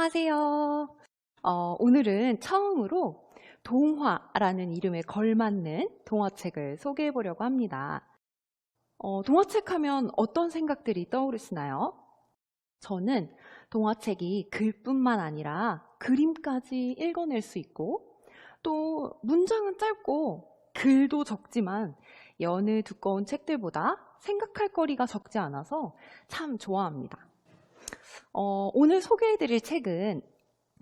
안녕하세요. 오늘은 처음으로 동화라는 이름에 걸맞는 동화책을 소개해 보려고 합니다. 동화책 하면 어떤 생각들이 떠오르시나요? 저는 동화책이 글뿐만 아니라 그림까지 읽어낼 수 있고 또 문장은 짧고 글도 적지만 여느 두꺼운 책들보다 생각할 거리가 적지 않아서 참 좋아합니다. 오늘 소개해드릴 책은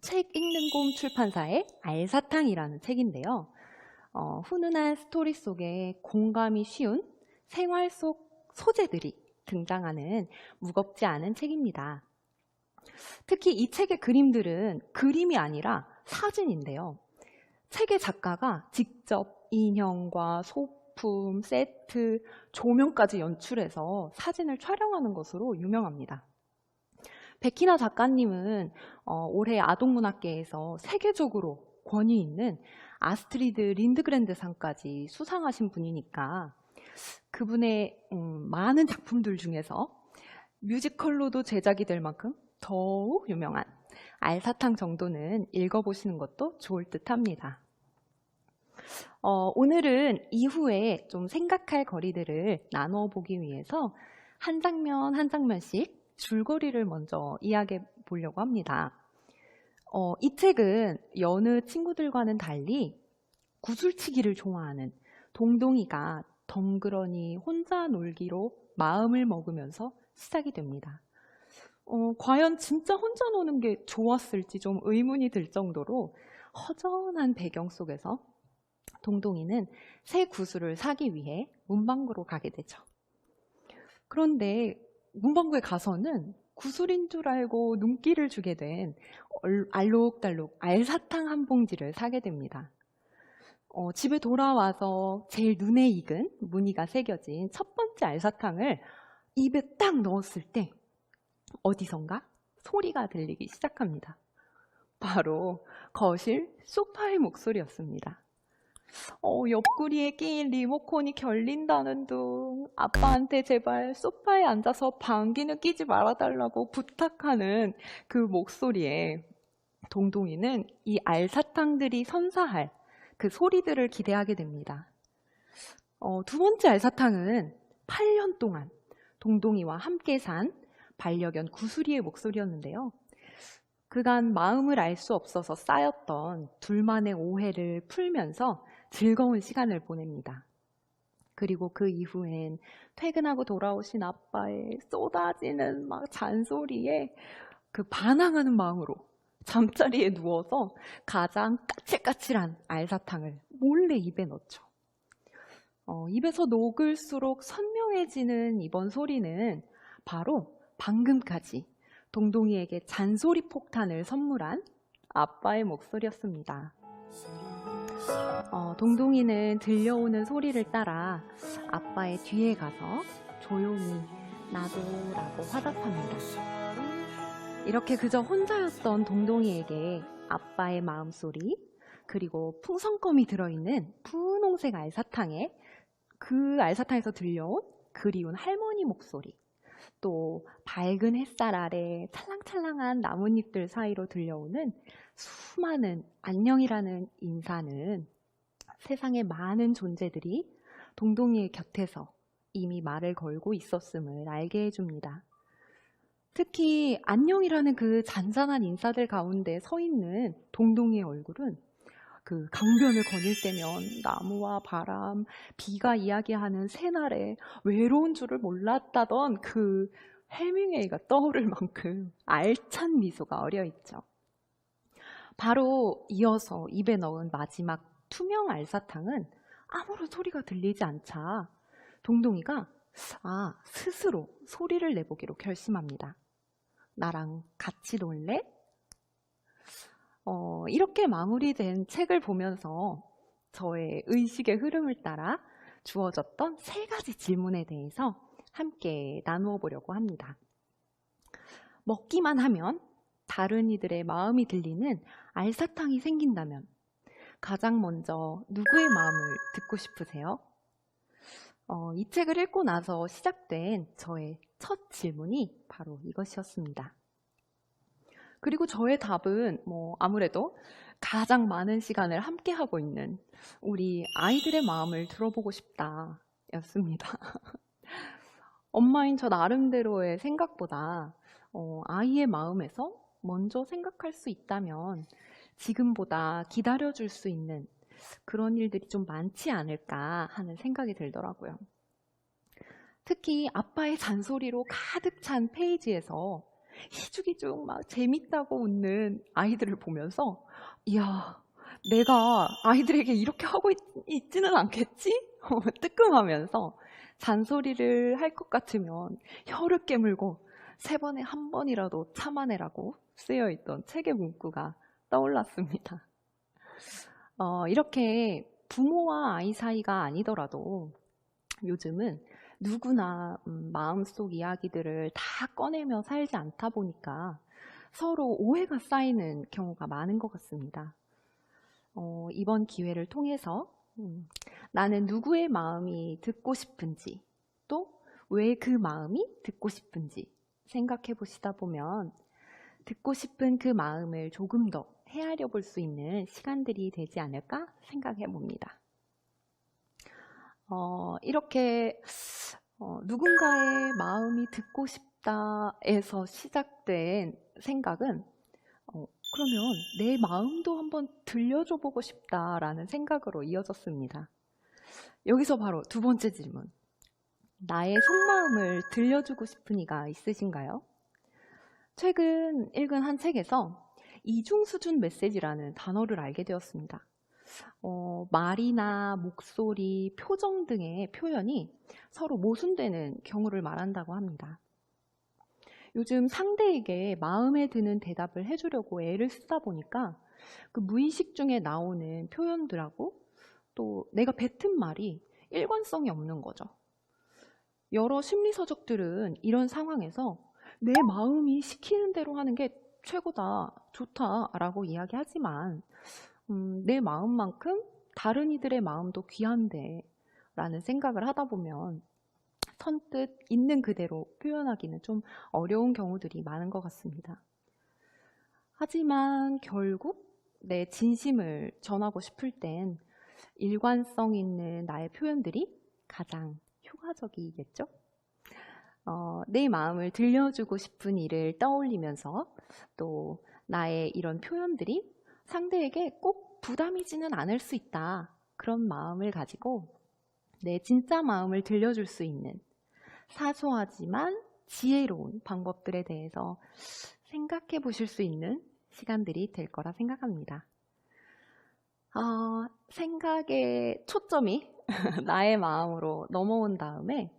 책 읽는 곰 출판사의 알사탕이라는 책인데요. 훈훈한 스토리 속에 공감이 쉬운 생활 속 소재들이 등장하는 무겁지 않은 책입니다. 특히 이 책의 그림들은 그림이 아니라 사진인데요. 책의 작가가 직접 인형과 소품, 세트, 조명까지 연출해서 사진을 촬영하는 것으로 유명합니다. 백희나 작가님은 올해 아동문학계에서 세계적으로 권위 있는 아스트리드 린드그랜드상까지 수상하신 분이니까 그분의 많은 작품들 중에서 뮤지컬로도 제작이 될 만큼 더욱 유명한 알사탕 정도는 읽어보시는 것도 좋을 듯합니다. 오늘은 이후에 좀 생각할 거리들을 나누어 보기 위해서 한 장면 한 장면씩 줄거리를 먼저 이야기해 보려고 합니다. 이 책은 여느 친구들과는 달리 구슬치기를 좋아하는 동동이가 덩그러니 혼자 놀기로 마음을 먹으면서 시작이 됩니다. 과연 진짜 혼자 노는 게 좋았을지 좀 의문이 들 정도로 허전한 배경 속에서 동동이는 새 구슬을 사기 위해 문방구로 가게 되죠. 그런데 문방구에 가서는 구슬인 줄 알고 눈길을 주게 된 알록달록 알사탕 한 봉지를 사게 됩니다. 집에 돌아와서 제일 눈에 익은 무늬가 새겨진 첫 번째 알사탕을 입에 딱 넣었을 때 어디선가 소리가 들리기 시작합니다. 바로 거실 소파의 목소리였습니다. 옆구리에 끼인 리모컨이 결린다는 둥, 아빠한테 제발 소파에 앉아서 방귀는 끼지 말아달라고 부탁하는 그 목소리에 동동이는 이 알사탕들이 선사할 그 소리들을 기대하게 됩니다. 두 번째 알사탕은 8년 동안 동동이와 함께 산 반려견 구슬이의 목소리였는데요. 그간 마음을 알 수 없어서 쌓였던 둘만의 오해를 풀면서 즐거운 시간을 보냅니다. 그리고 그 이후엔 퇴근하고 돌아오신 아빠의 쏟아지는 막 잔소리에 그 반항하는 마음으로 잠자리에 누워서 가장 까칠까칠한 알사탕을 몰래 입에 넣죠. 입에서 녹을수록 선명해지는 이번 소리는 바로 방금까지 동동이에게 잔소리 폭탄을 선물한 아빠의 목소리였습니다. 동동이는 들려오는 소리를 따라 아빠의 뒤에 가서 조용히 나도라고 화답합니다. 이렇게 그저 혼자였던 동동이에게 아빠의 마음소리, 그리고 풍선껌이 들어있는 분홍색 알사탕에 그 알사탕에서 들려온 그리운 할머니 목소리, 또 밝은 햇살 아래 찰랑찰랑한 나뭇잎들 사이로 들려오는 수많은 안녕이라는 인사는 세상의 많은 존재들이 동동이의 곁에서 이미 말을 걸고 있었음을 알게 해줍니다. 특히 안녕이라는 그 잔잔한 인사들 가운데 서 있는 동동이의 얼굴은 그 강변을 거닐 때면 나무와 바람, 비가 이야기하는 새날에 외로운 줄을 몰랐다던 그 해밍웨이가 떠오를 만큼 알찬 미소가 어려있죠. 바로 이어서 입에 넣은 마지막 투명 알사탕은 아무런 소리가 들리지 않자 동동이가 스스로 소리를 내보기로 결심합니다. 나랑 같이 놀래? 이렇게 마무리된 책을 보면서 저의 의식의 흐름을 따라 주어졌던 3가지 질문에 대해서 함께 나누어 보려고 합니다. 먹기만 하면 다른 이들의 마음이 들리는 알사탕이 생긴다면 가장 먼저 누구의 마음을 듣고 싶으세요? 이 책을 읽고 나서 시작된 저의 첫 질문이 바로 이것이었습니다. 그리고 저의 답은 아무래도 가장 많은 시간을 함께 하고 있는 우리 아이들의 마음을 들어보고 싶다 였습니다. 엄마인 저 나름대로의 생각보다 아이의 마음에서 먼저 생각할 수 있다면 지금보다 기다려줄 수 있는 그런 일들이 좀 많지 않을까 하는 생각이 들더라고요. 특히 아빠의 잔소리로 가득 찬 페이지에서 희죽희죽 막 재밌다고 웃는 아이들을 보면서 이야, 내가 아이들에게 이렇게 하고 있지는 않겠지? 뜨끔하면서 잔소리를 할 것 같으면 혀를 깨물고 3번에 1번이라도 참아내라고 쓰여있던 책의 문구가 떠올랐습니다. 이렇게 부모와 아이 사이가 아니더라도 요즘은 누구나 마음속 이야기들을 다 꺼내며 살지 않다 보니까 서로 오해가 쌓이는 경우가 많은 것 같습니다. 이번 기회를 통해서 나는 누구의 마음이 듣고 싶은지, 또 왜 그 마음이 듣고 싶은지 생각해 보시다 보면 듣고 싶은 그 마음을 조금 더 헤아려 볼 수 있는 시간들이 되지 않을까 생각해 봅니다. 이렇게 누군가의 마음이 듣고 싶다에서 시작된 생각은 그러면 내 마음도 한번 들려줘 보고 싶다라는 생각으로 이어졌습니다. 여기서 바로 2번째 질문. 나의 속마음을 들려주고 싶은 이가 있으신가요? 최근 읽은 한 책에서 이중수준 메시지라는 단어를 알게 되었습니다. 말이나 목소리, 표정 등의 표현이 서로 모순되는 경우를 말한다고 합니다. 요즘 상대에게 마음에 드는 대답을 해주려고 애를 쓰다 보니까 그 무의식 중에 나오는 표현들하고 또 내가 뱉은 말이 일관성이 없는 거죠. 여러 심리서적들은 이런 상황에서 내 마음이 시키는 대로 하는 게 최고다, 좋다라고 이야기하지만 내 마음만큼 다른 이들의 마음도 귀한데 라는 생각을 하다 보면 선뜻 있는 그대로 표현하기는 좀 어려운 경우들이 많은 것 같습니다. 하지만 결국 내 진심을 전하고 싶을 땐 일관성 있는 나의 표현들이 가장 효과적이겠죠? 내 마음을 들려주고 싶은 일을 떠올리면서 또 나의 이런 표현들이 상대에게 꼭 부담이지는 않을 수 있다. 그런 마음을 가지고 내 진짜 마음을 들려줄 수 있는 사소하지만 지혜로운 방법들에 대해서 생각해 보실 수 있는 시간들이 될 거라 생각합니다. 생각의 초점이 나의 마음으로 넘어온 다음에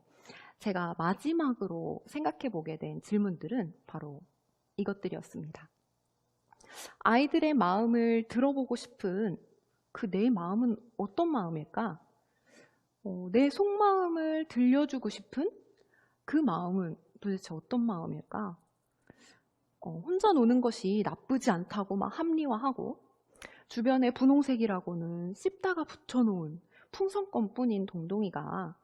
제가 마지막으로 생각해 보게 된 질문들은 바로 이것들이었습니다. 아이들의 마음을 들어보고 싶은 그 내 마음은 어떤 마음일까? 내 속마음을 들려주고 싶은 그 마음은 도대체 어떤 마음일까? 혼자 노는 것이 나쁘지 않다고 막 합리화하고 주변에 분홍색이라고는 씹다가 붙여놓은 풍선껌뿐인 동동이가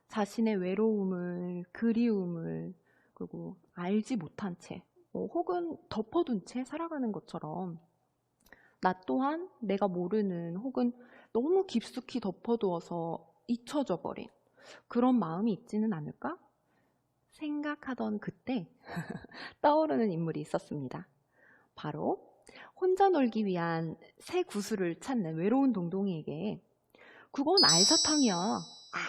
자신의 외로움을, 그리움을, 그리고 알지 못한 채 혹은 덮어둔 채 살아가는 것처럼 나 또한 내가 모르는 혹은 너무 깊숙이 덮어두어서 잊혀져 버린 그런 마음이 있지는 않을까? 생각하던 그때 떠오르는 인물이 있었습니다. 바로 혼자 놀기 위한 새 구슬을 찾는 외로운 동동이에게 그건 알사탕이야,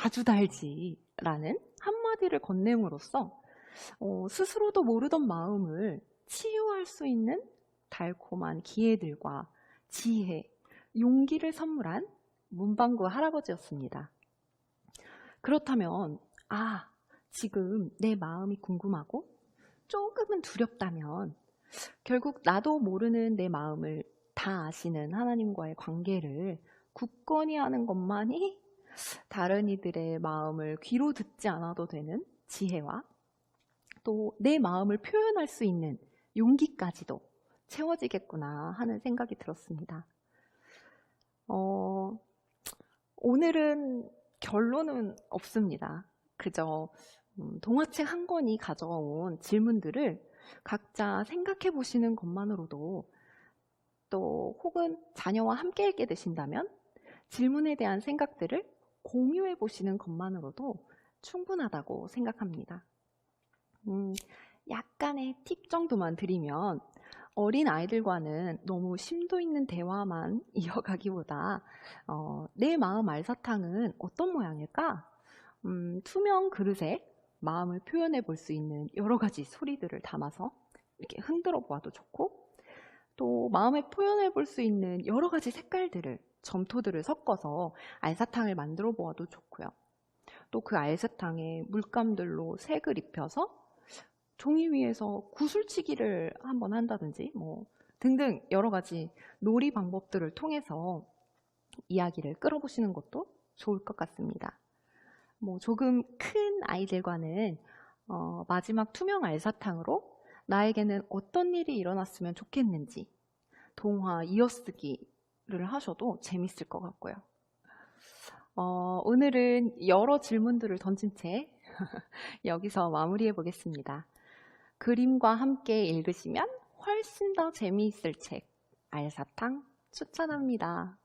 아주 달지 라는 한마디를 건넴으로써 스스로도 모르던 마음을 치유할 수 있는 달콤한 기회들과 지혜, 용기를 선물한 문방구 할아버지였습니다. 그렇다면 지금 내 마음이 궁금하고 조금은 두렵다면 결국 나도 모르는 내 마음을 다 아시는 하나님과의 관계를 굳건히 하는 것만이 다른 이들의 마음을 귀로 듣지 않아도 되는 지혜와 또 내 마음을 표현할 수 있는 용기까지도 채워지겠구나 하는 생각이 들었습니다. 오늘은 결론은 없습니다. 그저 동화책 한 권이 가져온 질문들을 각자 생각해 보시는 것만으로도 또 혹은 자녀와 함께 읽게 되신다면 질문에 대한 생각들을 공유해 보시는 것만으로도 충분하다고 생각합니다. 약간의 팁 정도만 드리면 어린 아이들과는 너무 심도 있는 대화만 이어가기보다 내 마음 알사탕은 어떤 모양일까? 투명 그릇에 마음을 표현해 볼 수 있는 여러 가지 소리들을 담아서 이렇게 흔들어 보아도 좋고, 또 마음을 표현해 볼 수 있는 여러 가지 색깔들을, 점토들을 섞어서 알사탕을 만들어 보아도 좋고요. 또 그 알사탕에 물감들로 색을 입혀서 종이 위에서 구슬치기를 한번 한다든지 등등 여러 가지 놀이 방법들을 통해서 이야기를 끌어보시는 것도 좋을 것 같습니다. 조금 큰 아이들과는 마지막 투명 알사탕으로 나에게는 어떤 일이 일어났으면 좋겠는지 동화 이어쓰기를 하셔도 재밌을 것 같고요. 오늘은 여러 질문들을 던진 채 여기서 마무리해 보겠습니다. 그림과 함께 읽으시면 훨씬 더 재미있을 책 알사탕 추천합니다.